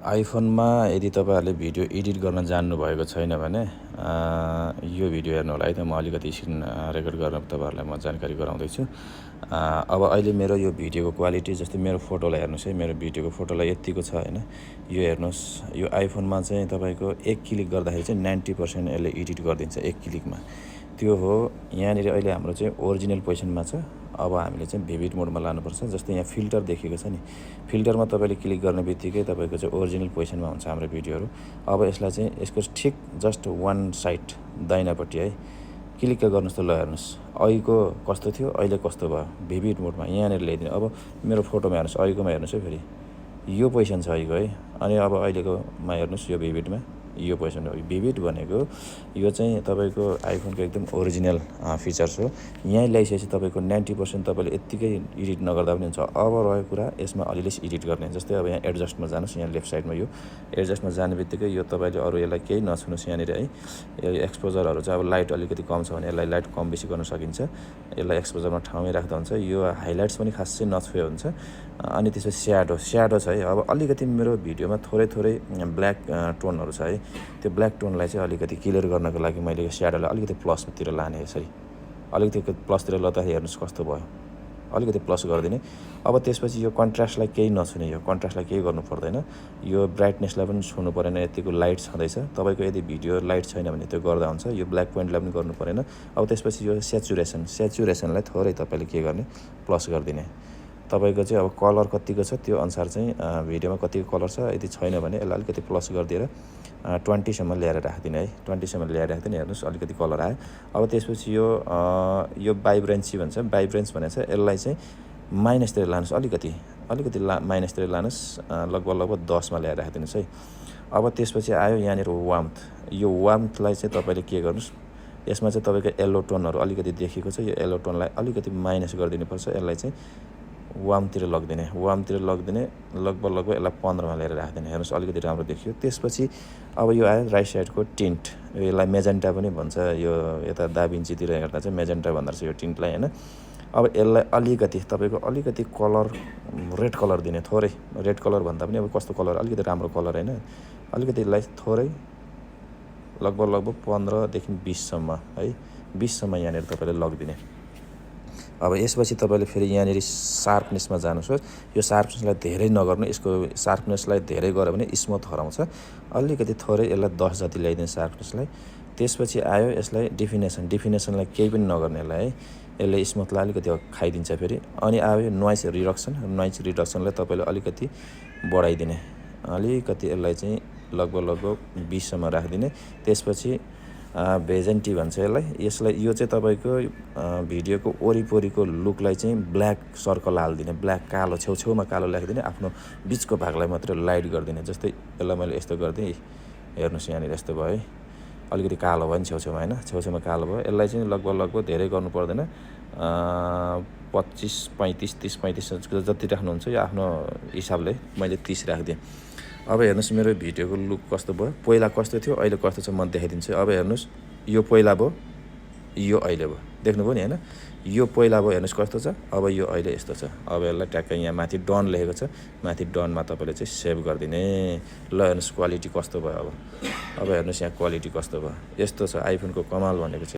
आइफोनमा यदि तपाईँहरूले video edit गर्न जान्नुभएको छैन भने यो भिडियो हेर्नु होला है त। म अलिकति स्क्रिन रेकर्ड गरेर तपाईँहरूलाई म जानकारी गराउँदैछु। अब अहिले मेरो यो भिडियोको क्वालिटी जस्तै मेरो फोटोलाई हेर्नुहोस् है, मेरो भिडियोको फोटोलाई यत्तिको छ होइन। यो हेर्नुहोस्, यो आइफोनमा चाहिँ तपाईँको एक क्लिक गर्दाखेरि चाहिँ 90% यसले एडिट गरिदिन्छ एक क्लिकमा। त्यो हो यहाँनिर अहिले हाम्रो चाहिँ ओरिजिनल पोजिसनमा छ। अब हामीले चाहिँ भिभिड मोडमा लानुपर्छ। जस्तै यहाँ फिल्टर देखेको छ नि, फिल्टरमा तपाईँले क्लिक गर्ने बित्तिकै तपाईँको चाहिँ ओरिजिनल पोजिसनमा हुन्छ हाम्रो भिडियोहरू। अब यसलाई चाहिँ यसको ठिक जस्ट वान साइड दाहिनापट्टि है क्लिक गर्नुहोस् त। ल हेर्नुहोस् अघिको कस्तो थियो, अहिले कस्तो भयो भिभिड मोडमा यहाँनिर ल्याइदिनु। अब मेरो फोटोमा हेर्नुहोस्, अघिकोमा हेर्नुहोस् है, फेरि यो पोजिसन छ अघिको है। अनि अब अहिलेकोमा हेर्नुहोस्, यो भिभिडमा यो पोजिसन हो। भिभिड भनेको यो चाहिँ तपाईँको आइफोनको एकदम ओरिजिनल फिचर्स हो। यहीँ ल्याइसकेपछि तपाईँको 90% तपाईँले यत्तिकै एडिट नगर्दा पनि हुन्छ। अब रहेको कुरा यसमा अलिअलि एडिट गर्ने। जस्तै अब यहाँ एडजस्टमा जानुहोस्, यहाँ लेफ्ट साइडमा यो एडजस्टमा जाने बित्तिकै यो तपाईँले अरू यसलाई केही नछुनुहोस् यहाँनिर है। यो एक्सपोजरहरू चाहिँ अब लाइट अलिकति कम छ भने यसलाई लाइट कम बेसी गर्न सकिन्छ। यसलाई एक्सपोजरमा ठाउँमै राख्दा हुन्छ। यो हाइलाइट्स पनि खासै नछुए हुन्छ। अनि त्यसपछि स्याडो छ है। अब अलिकति मेरो भिडियोमा थोरै ब्ल्याक टोनहरू छ है। त्यो ब्ल्याक टोनलाई चाहिँ अलिकति क्लियर गर्नको लागि मैले यो स्याडोलाई अलिकति प्लसतिर लाने यसरी। अलिकति प्लसतिर लग्दाखेरि हेर्नुहोस् कस्तो भयो, अलिकति प्लस गरिदिने। अब त्यसपछि यो कन्ट्रास्टलाई केही नछुने, यो कन्ट्रास्टलाई केही गर्नु पर्दैन। यो ब्राइटनेसलाई पनि छुनु परेन, यतिको लाइट छँदैछ। तपाईँको यदि भिडियो लाइट छैन भने त्यो गर्दा हुन्छ। यो ब्ल्याक पोइन्टलाई पनि गर्नु परेन। अब त्यसपछि यो सेचुरेसनलाई थोरै तपाईँले के गर्ने, प्लस गरिदिने। तपाईँको चाहिँ अब कलर कतिको छ त्यो अनुसार चाहिँ भिडियोमा कतिको कलर छ, यदि छैन भने यसलाई अलिकति प्लस गरिदिएर 20सम्म ल्याएर राखिदिने है। 20सम्म ल्याएर राखिदिने। हेर्नुहोस् अलिकति कलर आयो। अब त्यसपछि यो भाइब्रेन्सी भन्छ। भाइब्रेन्स भनेको छ यसलाई चाहिँ माइनसतिर लानुहोस्, अलिकति माइनसतिर लानुहोस्। लगभग 10मा ल्याएर राखिदिनुहोस् है। अब त्यसपछि आयो यहाँनिर वार्मथ। यो वार्मथलाई चाहिँ तपाईँले के गर्नुहोस्, यसमा चाहिँ तपाईँको येल्लो टोनहरू अलिकति देखिएको छ। यो येल्लो टोनलाई अलिकति माइनस गरिदिनुपर्छ। यसलाई चाहिँ वार्मतिर लगिदिने लगभग यसलाई 15मा ल्याएर राखिदिने। हेर्नुहोस् अलिकति राम्रो देखियो। त्यसपछि अब यो आयो राइट साइडको टिन्ट। यसलाई मेजेन्टा पनि भन्छ। यो यता दाभिन्चीतिर हेर्दा चाहिँ मेजेन्टा भन्दो रहेछ यो टिन्टलाई होइन। अब यसलाई अलिकति तपाईँको अलिकति कलर रेड कलर दिने, थोरै रेड कलर भन्दा पनि अब कस्तो कलर, अलिकति राम्रो कलर होइन। अलिकति यसलाई थोरै लगभग 15देखि 20सम्म है, 20सम्म यहाँनिर तपाईँले लगिदिने। अब यसपछि तपाईँले फेरि यहाँनिर सार्पनेसमा जानुहोस्। यो सार्पनेसलाई धेरै नगर्नु, यसको सार्पनेसलाई धेरै गऱ्यो भने स्मुथ हराउँछ। अलिकति थोरै यसलाई 10 जति ल्याइदिने सार्पनेसलाई। त्यसपछि आयो यसलाई डिफिनेसनलाई केही पनि नगर्ने यसलाई है। यसले स्मुथलाई अलिकति खाइदिन्छ फेरि। अनि आयो नोइज रिडक्सनलाई तपाईँले अलिकति बढाइदिने, अलिकति यसलाई चाहिँ लगभग 20सम्म राखिदिने। त्यसपछि भेजेन्टी भन्छ यसलाई। यो चाहिँ तपाईँको भिडियोको वरिपरिको लुकलाई चाहिँ ब्ल्याक सर्कल हालिदिने, ब्ल्याक कालो छेउछेउमा कालो ल्याइदिने, आफ्नो बिचको भागलाई मात्रै लाइट गरिदिने। जस्तै यसलाई मैले यस्तो गरिदिएँ, हेर्नुहोस् यहाँनिर यस्तो भयो है। अलिकति कालो भयो नि छेउछेउमा होइन, छेउछेउमा कालो भयो। यसलाई चाहिँ लगभग धेरै गर्नु पर्दैन। 25, 35, 30, 35 जति राख्नुहुन्छ यो आफ्नो हिसाबले। मैले 30 राखिदिएँ। अब हेर्नुहोस् मेरो भिडियोको लुक कस्तो भयो, पहिला कस्तो थियो अहिले कस्तो छ म देखाइदिन्छु। अब हेर्नुहोस् यो पहिला भयो, यो अहिले भयो, देख्नुभयो नि होइन। यो पहिला भयो, हेर्नुहोस् कस्तो छ। अब यो अहिले यस्तो छ। अब यसलाई ट्याक्कै यहाँ माथि डन लेखेको छ, माथि डनमा तपाईँले चाहिँ सेभ गरिदिने। ल हेर्नुहोस् क्वालिटी कस्तो भयो। अब हेर्नुहोस् यहाँ क्वालिटी कस्तो भयो। यस्तो छ आइफोनको कमाल भनेको चाहिँ।